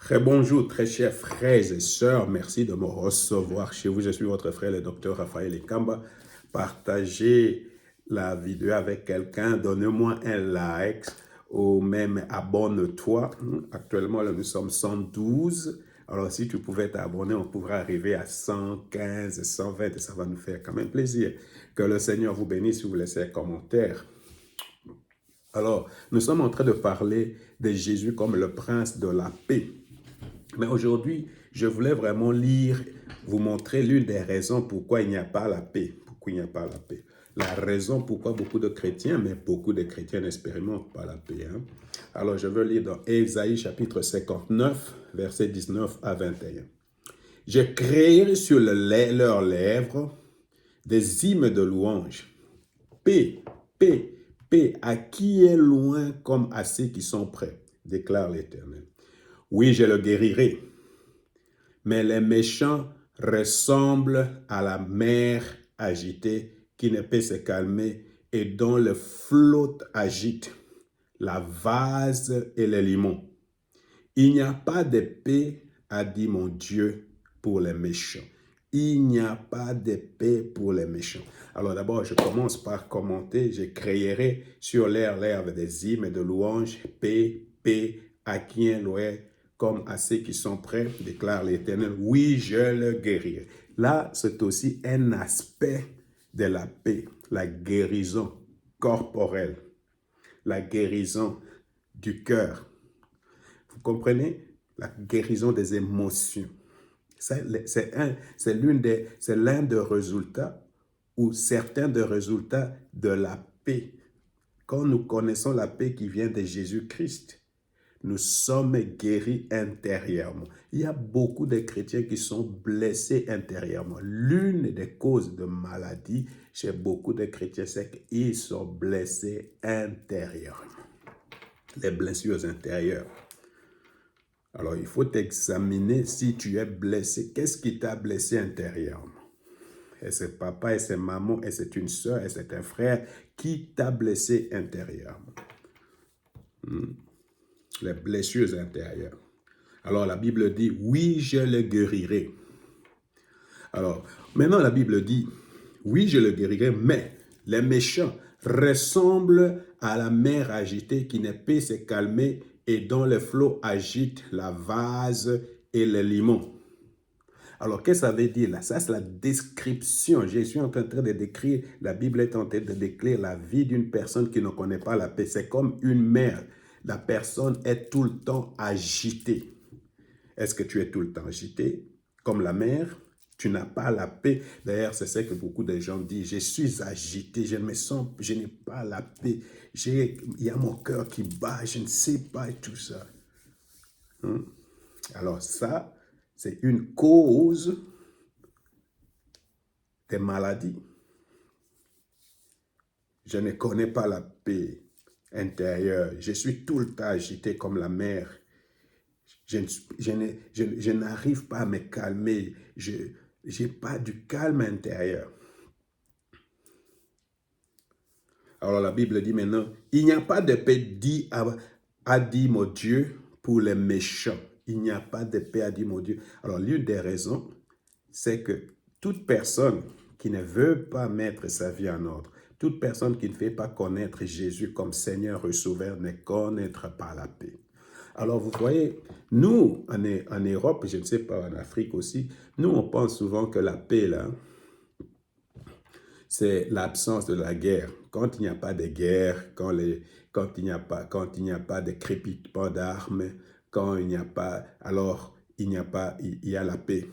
Très bonjour, très chers frères et sœurs. Merci de me recevoir chez vous. Je suis votre frère, le docteur Raphaël Ekamba. Partagez la vidéo avec quelqu'un. Donnez-moi un like ou même abonne-toi. Actuellement, là, nous sommes 112. Alors, si tu pouvais t'abonner, on pourrait arriver à 115, 120 et ça va nous faire quand même plaisir. Que le Seigneur vous bénisse si vous laissez un commentaire. Alors, nous sommes en train de parler de Jésus comme le prince de la paix. Mais aujourd'hui, je voulais vraiment vous montrer l'une des raisons pourquoi il n'y a pas la paix. Pourquoi il n'y a pas la paix. La raison pourquoi beaucoup de chrétiens, mais beaucoup de chrétiens n'expérimentent pas la paix. Alors, je veux lire dans Ésaïe chapitre 59, versets 19 à 21. Je créerai sur leurs lèvres des hymnes de louange. Paix, paix, paix à qui est loin comme à ceux qui sont près, déclare l'Éternel. Oui, je le guérirai, mais les méchants ressemblent à la mer agitée qui ne peut se calmer et dont le flot agite la vase et les limons. Il n'y a pas de paix, a dit mon Dieu, pour les méchants. Il n'y a pas de paix pour les méchants. Alors d'abord, je commence par commenter. Je créerai sur l'air l'herbe des hymnes de louange, paix, paix, à qui est loin, comme à ceux qui sont prêts, déclare l'Éternel. Oui, je le guérirai. Là, c'est aussi un aspect de la paix, la guérison corporelle, la guérison du cœur. Vous comprenez? La guérison des émotions. C'est l'un des résultats ou certains des résultats de la paix. Quand nous connaissons la paix qui vient de Jésus-Christ, nous sommes guéris intérieurement. Il y a beaucoup de chrétiens qui sont blessés intérieurement. L'une des causes de maladie chez beaucoup de chrétiens, c'est qu'ils sont blessés intérieurement. Les blessures intérieures. Alors, il faut t'examiner si tu es blessé. Qu'est-ce qui t'a blessé intérieurement? Est-ce que papa, est-ce que maman, est-ce que c'est une soeur, est-ce que c'est un frère qui t'a blessé intérieurement? Les blessures intérieures. Alors, la Bible dit, oui, je le guérirai. Alors, maintenant, la Bible dit, oui, je le guérirai, mais les méchants ressemblent à la mer agitée qui ne peut se calmer et dont le flot agite la vase et les limons. Alors, qu'est-ce que ça veut dire là? Ça, c'est la description. Je suis en train de décrire, la Bible est en train de décrire la vie d'une personne qui ne connaît pas la paix. C'est comme une mer. La personne est tout le temps agitée. Est-ce que tu es tout le temps agité comme la mer? Tu n'as pas la paix. D'ailleurs, c'est ce que beaucoup de gens disent. Je suis agité, je me sens, je n'ai pas la paix. Il y a mon cœur qui bat, je ne sais pas et tout ça. Alors ça, c'est une cause des maladies. Je ne connais pas la paix intérieure. Je suis tout le temps agité comme la mer. Je n'arrive pas à me calmer. Je n'ai pas du calme intérieur. Alors la Bible dit maintenant, il n'y a pas de paix, a dit mon Dieu, pour les méchants. Il n'y a pas de paix, a dit mon Dieu. Alors l'une des raisons, c'est que toute personne qui ne veut pas mettre sa vie en ordre, toute personne qui ne fait pas connaître Jésus comme Seigneur et Sauveur ne connaîtra pas la paix. Alors, vous voyez, nous, en Europe, je ne sais pas, en Afrique aussi, nous, on pense souvent que la paix, là, c'est l'absence de la guerre. Quand il n'y a pas de guerre, quand il n'y a pas de crépitement d'armes, quand il n'y a pas, alors il y a la paix.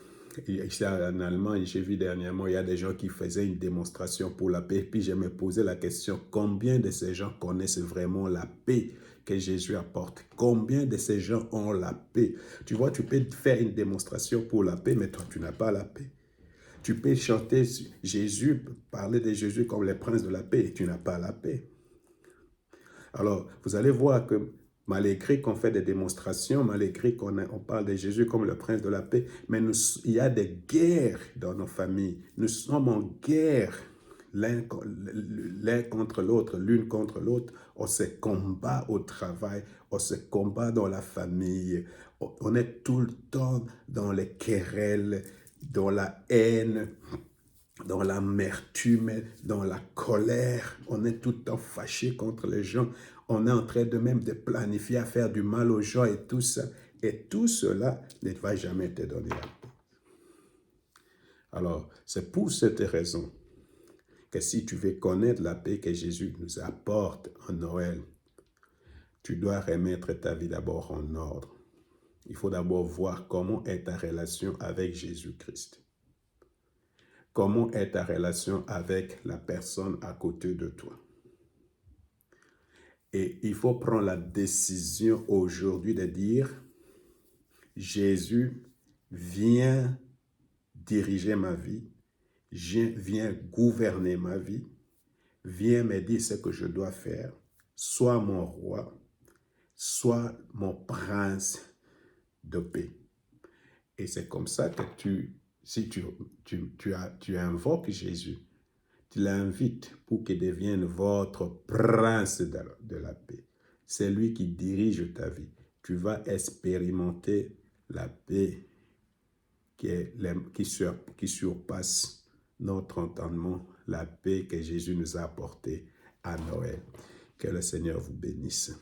Ici en Allemagne, j'ai vu dernièrement, il y a des gens qui faisaient une démonstration pour la paix. Puis je me posais la question, combien de ces gens connaissent vraiment la paix que Jésus apporte? Combien de ces gens ont la paix? Tu vois, tu peux faire une démonstration pour la paix, mais toi, tu n'as pas la paix. Tu peux chanter Jésus, parler de Jésus comme le prince de la paix, et tu n'as pas la paix. Alors, vous allez voir que malgré qu'on fait des démonstrations, malgré qu'on parle de Jésus comme le prince de la paix, mais il y a des guerres dans nos familles. Nous sommes en guerre. l'un contre l'autre, l'une contre l'autre. On se combat au travail, on se combat dans la famille. On est tout le temps dans les querelles, dans la haine, dans l'amertume, dans la colère. On est tout le temps fâché contre les gens. On est en train de même de planifier à faire du mal aux gens et tout ça. Et tout cela ne va jamais te donner la paix. Alors, c'est pour cette raison que si tu veux connaître la paix que Jésus nous apporte en Noël, tu dois remettre ta vie d'abord en ordre. Il faut d'abord voir comment est ta relation avec Jésus-Christ. Comment est ta relation avec la personne à côté de toi? Et il faut prendre la décision aujourd'hui de dire, Jésus, viens diriger ma vie, viens gouverner ma vie, viens me dire ce que je dois faire, sois mon roi, sois mon prince de paix. Et c'est comme ça que si tu invoques Jésus, tu l'invites pour qu'il devienne votre prince de la paix. C'est lui qui dirige ta vie. Tu vas expérimenter la paix qui surpasse notre entendement, la paix que Jésus nous a apportée à Noël. Que le Seigneur vous bénisse.